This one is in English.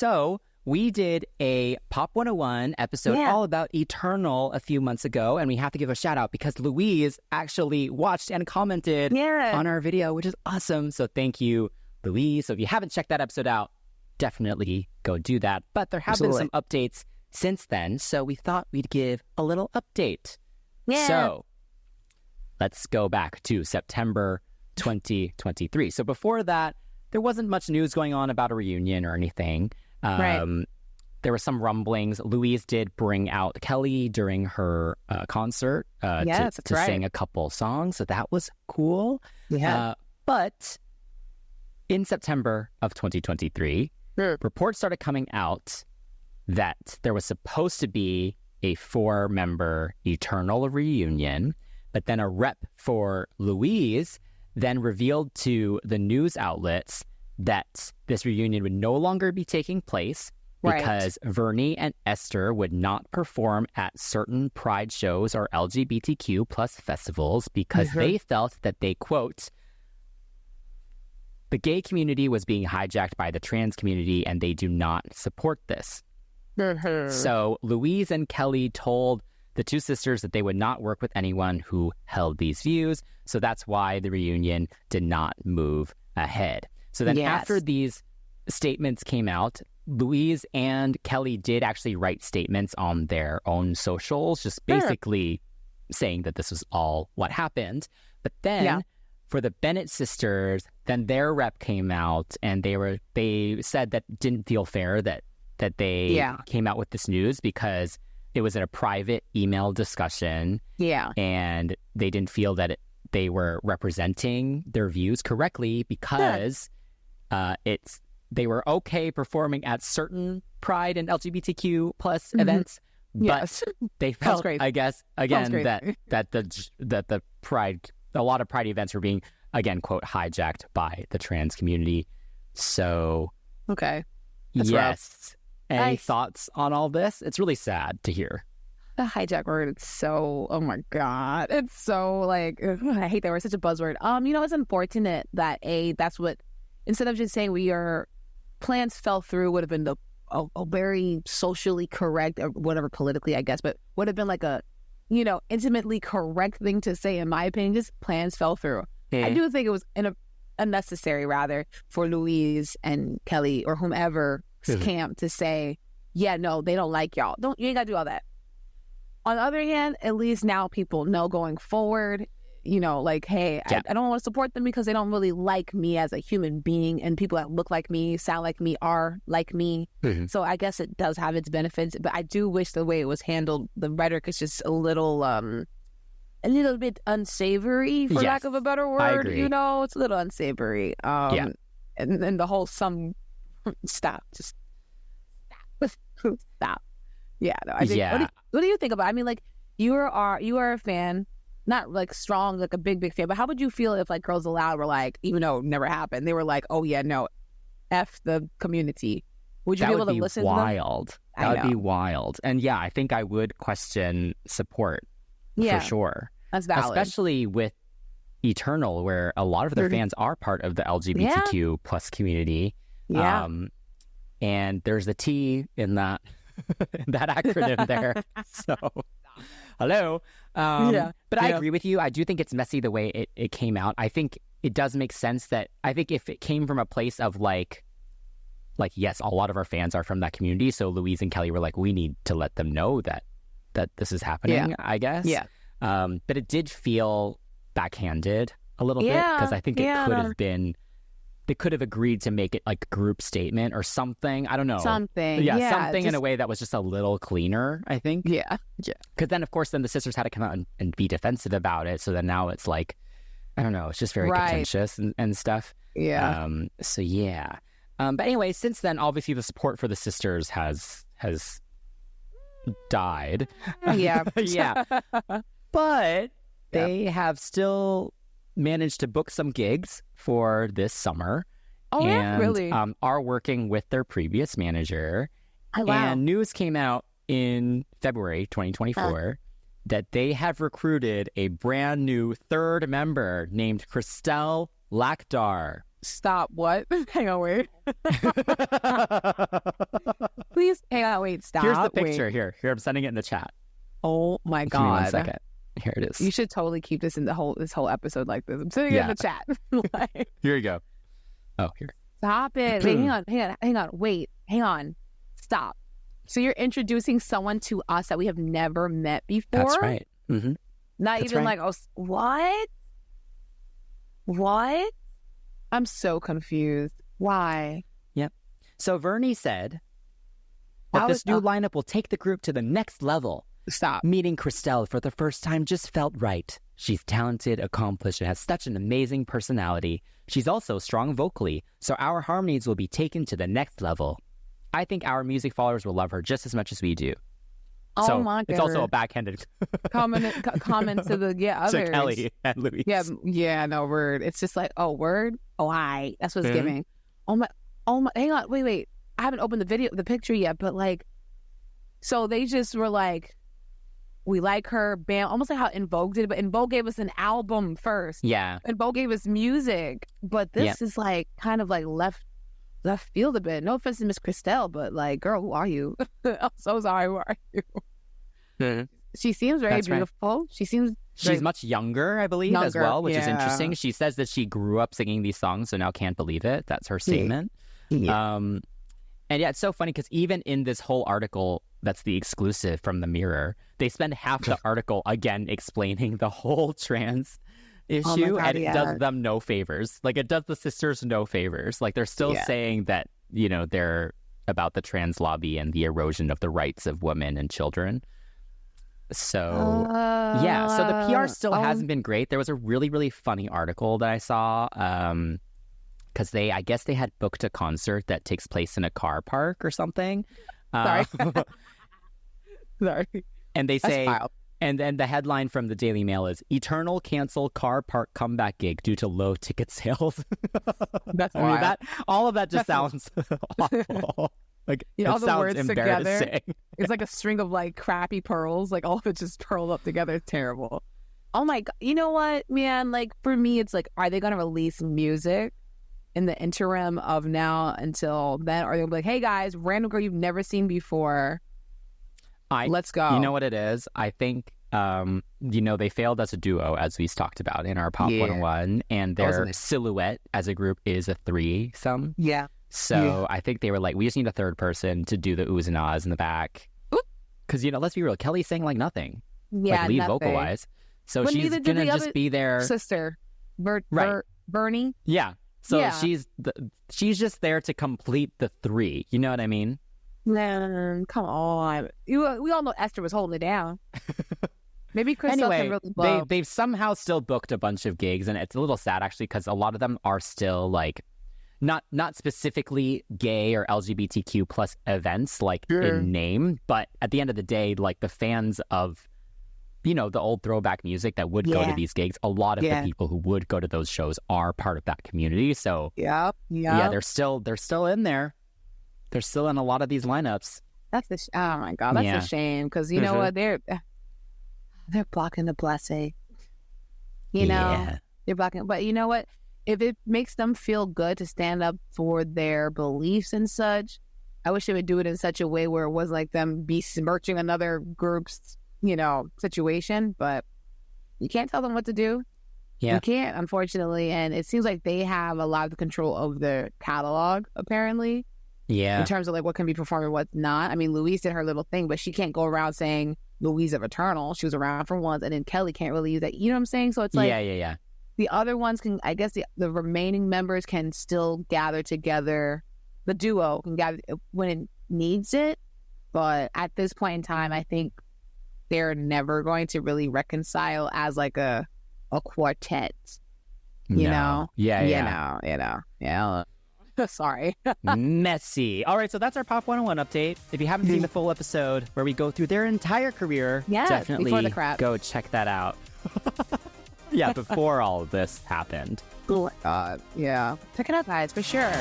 So we did a Pop 101 episode all about Eternal a few months ago, and we have to give a shout out because Louise actually watched and commented on our video, which is awesome. So thank you, Louise. So if you haven't checked that episode out, definitely go do that. But there have been some updates since then, so we thought we'd give a little update. So let's go back to September 2023. So before that, there wasn't much news going on about a reunion or anything. There were some rumblings. Louise did bring out Kelly during her concert to sing a couple songs, so that was cool. But in September of 2023, reports started coming out that there was supposed to be a 4-member Eternal reunion, but then a rep for Louise then revealed to the news outlets that this reunion would no longer be taking place because Vernie and Esther would not perform at certain Pride shows or LGBTQ plus festivals because they felt that they, quote, the gay community was being hijacked by the trans community and they do not support this. So Louise and Kelly told the two sisters that they would not work with anyone who held these views. So that's why the reunion did not move ahead. So then after these statements came out, Louise and Kelly did actually write statements on their own socials, just basically saying that this was all what happened. But then for the Bennett sisters, then their rep came out and they said that didn't feel fair that they came out with this news because it was in a private email discussion. And they didn't feel that they were representing their views correctly because they were okay performing at certain Pride and LGBTQ plus events, but they felt, I guess, again, that the Pride, a lot of Pride events were being, again, quote, hijacked by the trans community. So, That's rough. Any thoughts on all this? It's really sad to hear. The hijack word, it's so, oh my God. It's so like, ugh, I hate that word, such a buzzword. It's unfortunate that that's what, instead of just saying plans fell through would have been a very socially correct or whatever politically, I guess, but would have been like a, intimately correct thing to say, in my opinion, just plans fell through. I do think it was unnecessary rather for Louise and Kelly or whomever camp to say, no, they don't like y'all. You ain't gotta do all that. On the other hand, at least now people know going forward, hey, I don't want to support them because they don't really like me as a human being, and people that look like me, sound like me, are like me. So I guess it does have its benefits, but I do wish the way it was handled, the rhetoric is just a little bit unsavory, for lack of a better word. I agree. It's a little unsavory. And then the whole stop. Yeah, no, I think, what do you think about it? I mean, like, you are a fan, not like strong, like a big fan, but how would you feel if like Girls Aloud were like, even though it never happened, they were like, oh yeah, no, F the community? Would you be able to listen to them? That would be wild. And I think I would question support for sure. That's valid. Especially with Eternal, where a lot of their fans are part of the LGBTQ plus community. And there's a T in that that acronym there. So, hello. But I agree with you. I do think it's messy the way it came out. I think it does make sense that I think if it came from a place of like, yes, a lot of our fans are from that community. So Louise and Kelly were like, we need to let them know that this is happening, I guess. But it did feel backhanded a little bit because I think it could have been, they could have agreed to make it like a group statement or something. I don't know. Something in a way that was just a little cleaner, I think. Because then, of course, then the sisters had to come out and be defensive about it. So then now it's like, I don't know, it's just very contentious and stuff. But anyway, since then, obviously the support for the sisters has died. But they have still managed to book some gigs for this summer. Really? Are working with their previous manager. And news came out in February 2024 that they have recruited a brand new third member named Christel Lakhdar. Stop, what? Hang on, wait. Hang on, wait, stop. Here's the picture. Here, I'm sending it in the chat. Oh my God. Give me 1 second. Here it is. You should totally keep this in this whole episode like this. I'm sitting in the chat. Like, here you go. Oh, here. Stop it. Wait, hang on. Wait, hang on. Stop. So you're introducing someone to us that we have never met before? That's right. Mm-hmm. Not That's even right. Like, oh, what? What? I'm so confused. Why? Yep. So Vernie said that this new lineup will take the group to the next level. Stop. Meeting Christel for the first time just felt right. She's talented, accomplished, and has such an amazing personality. She's also strong vocally, so our harmonies will be taken to the next level. I think our music followers will love her just as much as we do. Oh so my God. It's also a backhanded comment to the others. To Kelly and Louise. Yeah, no, word. It's just like, oh, word? Oh, hi. That's what it's giving. Oh my, hang on, wait. I haven't opened the picture yet, but like, so they just were like, we like her, bam, almost like how En Vogue did, but En Vogue gave us an album first. Yeah. En Vogue gave us music, but this is like kind of like left field a bit. No offense to Miss Christel, but like, girl, who are you? I'm so sorry, who are you? Mm-hmm. She seems very beautiful. Right. She's much younger, I believe, as well, which is interesting. She says that she grew up singing these songs, so now can't believe it. That's her statement. Yeah. And yeah, it's so funny because even in this whole article, that's the exclusive from the Mirror, they spend half the article again explaining the whole trans issue, and it does them no favors. Like, it does the sisters no favors. Like, they're still saying that, you know, they're about the trans lobby and the erosion of the rights of women and children. So, so the PR still hasn't been great. There was a really, really funny article that I saw, because I guess they had booked a concert that takes place in a car park or something. Sorry. And they say, and then the headline from the Daily Mail is, Eternal cancel car park comeback gig due to low ticket sales. That's wild. All of that just sounds awful. Like, you know, all the words together. It's It's like a string of like crappy pearls. Like, all of it just purled up together. It's terrible. Oh my God. You know what, man? Like, for me, it's like, are they going to release music in the interim of now until then? Or they'll be like, hey guys, random girl you've never seen before. Let's go. You know what it is? I think, you know, they failed as a duo, as we talked about in our Pop 101, and their silhouette as a group is a threesome. Yeah. So I think they were like, we just need a third person to do the oohs and ahs in the back. Because, you know, let's be real, Kelly's saying like nothing. Yeah, like, lead vocal-wise. So she's going to just be there. Sister. Bernie. Yeah. So she's just there to complete the three. You know what I mean? Man, come on. We all know Esther was holding it down. Maybe Christel can really blow. They've somehow still booked a bunch of gigs, and it's a little sad actually because a lot of them are still like not specifically gay or LGBTQ plus events like in name, but at the end of the day, like the fans of, you know, the old throwback music that would go to these gigs, a lot of the people who would go to those shows are part of that community. So yeah, they're still in there. They're still in a lot of these lineups. Oh my God, that's a shame because you know what, they're blocking the blessing. You know, they're blocking. But you know what? If it makes them feel good to stand up for their beliefs and such, I wish they would do it in such a way where it wasn't like them besmirching another group's, you know, situation. But you can't tell them what to do. Yeah, you can't, unfortunately. And it seems like they have a lot of control of their catalog, apparently. Yeah. In terms of like what can be performed and what's not. I mean, Louise did her little thing, but she can't go around saying Louise of Eternal. She was around for once, and then Kelly can't really use that. You know what I'm saying? So it's like the other ones can, I guess the remaining members can still gather together. The duo can gather when it needs it. But at this point in time, I think they're never going to really reconcile as like a quartet. You know? Yeah. Sorry. Messy. All right, so that's our Pop 101 update. If you haven't seen the full episode where we go through their entire career, definitely before the crap, go check that out. Yeah, before all of this happened. Oh my God. Yeah. Check it out, guys, for sure.